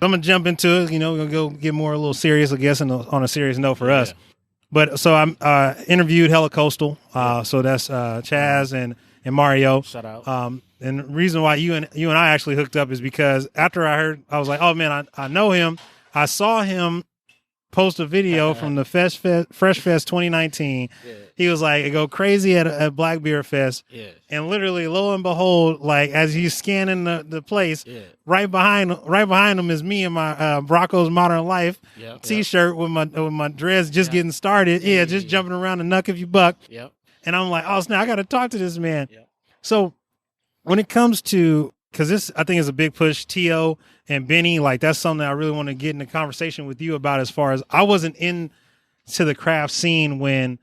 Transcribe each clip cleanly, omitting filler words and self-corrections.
I'm going to jump into it. We're going to go get more a little serious, I guess, on a serious note for us. But so I'm interviewed Hella Coastal. So that's Chaz and Mario. Shout out. And the reason why you and I actually hooked up is because after I was like, oh man, I know him. I saw him post a video from the Fresh Fest 2019. Yeah. He was like, it go crazy at Black Beer Fest. Yeah. And literally, lo and behold, like as he's scanning the place, right behind him is me in my Brocco's Modern Life T-shirt with my dreads just getting started. Yeah, just jumping around the Nuck If You Buck. Yep. And I'm like, oh snap, I got to talk to this man. Yep. So when it comes to, because this I think is a big push, T.O. and Benny, like that's something I really want to get in a conversation with you about, as far as I wasn't into the craft scene when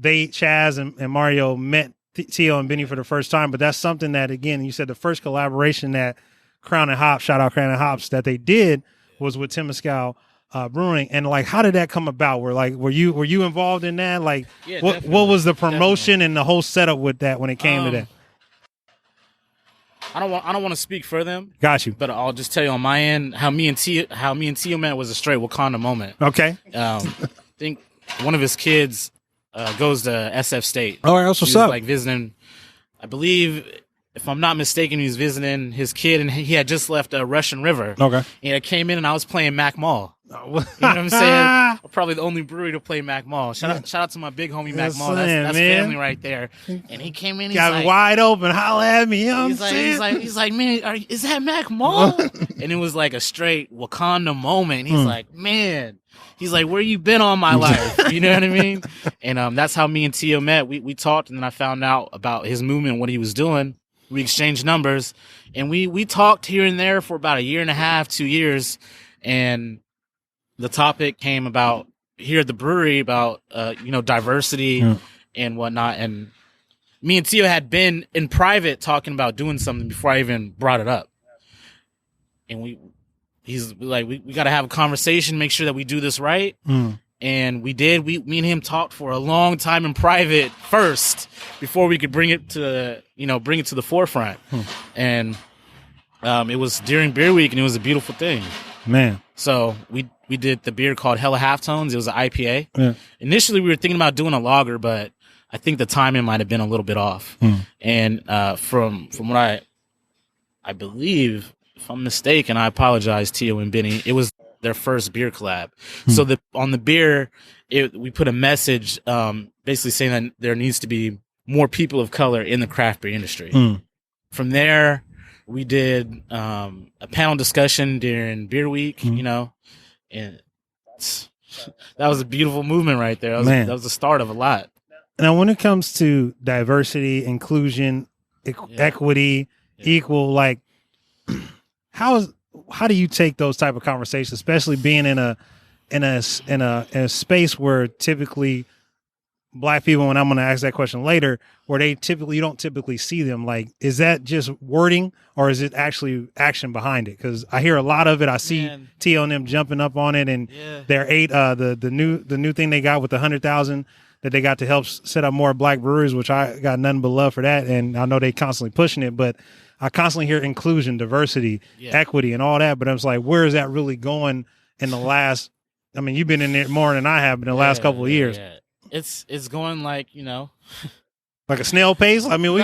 Chaz and Mario met T.O. and Benny for the first time, but that's something that, again, you said the first collaboration that Crown and Hops, shout out Crown and Hops, that they did was with Temescal Brewing. And like, how did that come about? Were you involved in that? Like, what was the promotion and the whole setup with that when it came to that? I don't want to speak for them. Got you. But I'll just tell you on my end how me and Tio met was a straight Wakanda moment. Okay. I think one of his kids goes to SF State. All right, that's what's up. Like visiting, I believe, if I'm not mistaken, he was visiting his kid, and he had just left Russian River. Okay. And I came in, and I was playing Mac Mall. You know what I'm saying? I'm probably the only brewery to play Mac Mall. Shout out to my big homie Mac Mall. That's family right there. And he came in, he's got like, wide open, holla at me. You know he's like, man, is that Mac Mall? And it was like a straight Wakanda moment. He's like, man. He's like, where you been all my life? You know what I mean? And that's how me and Tio met. We talked, and then I found out about his movement, what he was doing. We exchanged numbers, and we talked here and there for about a year and a half, 2 years, and the topic came about here at the brewery about diversity and whatnot. And me and Tio had been in private talking about doing something before I even brought it up. And he's like, we got to have a conversation, make sure that we do this right. And we did. Me and him talked for a long time in private first before we could bring it to the forefront. And it was during Beer Week, and it was a beautiful thing, man. So we did the beer called Hella Halftones. It was an IPA. Yeah. Initially, we were thinking about doing a lager, but I think the timing might have been a little bit off. And from what I believe, if I'm mistaken, I apologize, Tio and Benny, it was their first beer collab. So on the beer, we put a message basically saying that there needs to be more people of color in the craft beer industry. From there, we did a panel discussion during Beer Week, and that was a beautiful movement right there. That was the start of a lot. Now, when it comes to diversity, inclusion, equity, equal, like, how do you take those type of conversations, especially being in a space where typically Black people, and I'm going to ask that question later, where you don't typically see them? Like, is that just wording, or is it actually action behind it? Because I hear a lot of it. I see T.O. and them jumping up on it, and their the new thing they got with the 100,000 that they got to help set up more Black breweries, which I got nothing but love for that, and I know they constantly pushing it, but I constantly hear inclusion, diversity, equity, and all that. But I was like, where is that really going in the last? I mean, you've been in it more than I have in the last couple of years. Yeah. It's going like, like a snail pace. I mean,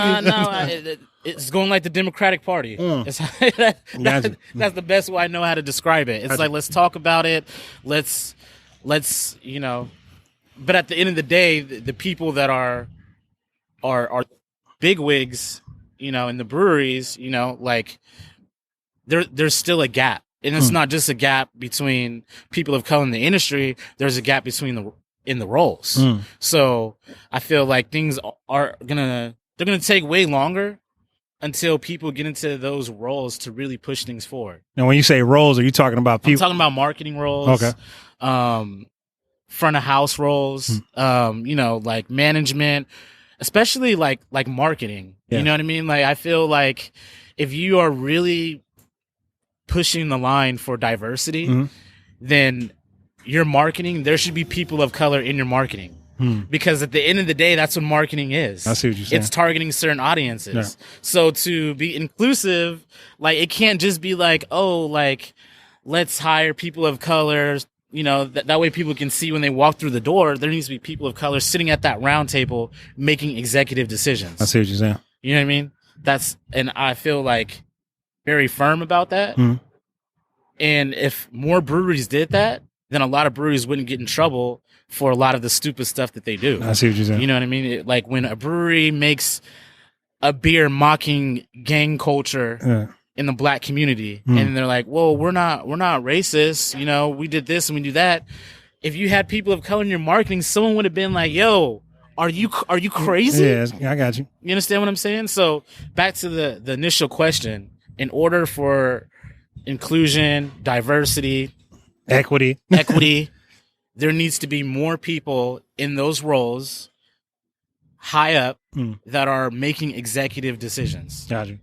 it's going like the Democratic Party. That's the best way I know how to describe it. It's like, let's talk about it. Let's but at the end of the day, the people that are bigwigs, in the breweries, like there's still a gap. And it's not just a gap between people of color in the industry. There's a gap in the roles. So I feel like things they're gonna take way longer until people get into those roles to really push things forward. Now, when you say roles, are you talking about people? I'm talking about marketing roles. Okay. Front of house roles, like management, especially like marketing. Yeah. You know what I mean? Like, I feel like if you are really pushing the line for diversity, then your marketing, there should be people of color in your marketing. Because at the end of the day, that's what marketing is. I see what you're saying. It's targeting certain audiences. Yeah. So to be inclusive, like, it can't just be like, oh, like let's hire people of color. You know, that way people can see when they walk through the door, there needs to be people of color sitting at that round table making executive decisions. I see what you're saying. You know what I mean? And I feel like very firm about that. Mhm. And if more breweries did that, then a lot of breweries wouldn't get in trouble for a lot of the stupid stuff that they do. I see what you're saying. You know what I mean? Like when a brewery makes a beer mocking gang culture in the black community, and they're like, "Whoa, we're not racist. You know, we did this and we do that." If you had people of color in your marketing, someone would have been like, "Yo, are you crazy?" Yeah, I got you. You understand what I'm saying? So back to the initial question: in order for inclusion, diversity, equity, there needs to be more people in those roles high up that are making executive decisions. Got you.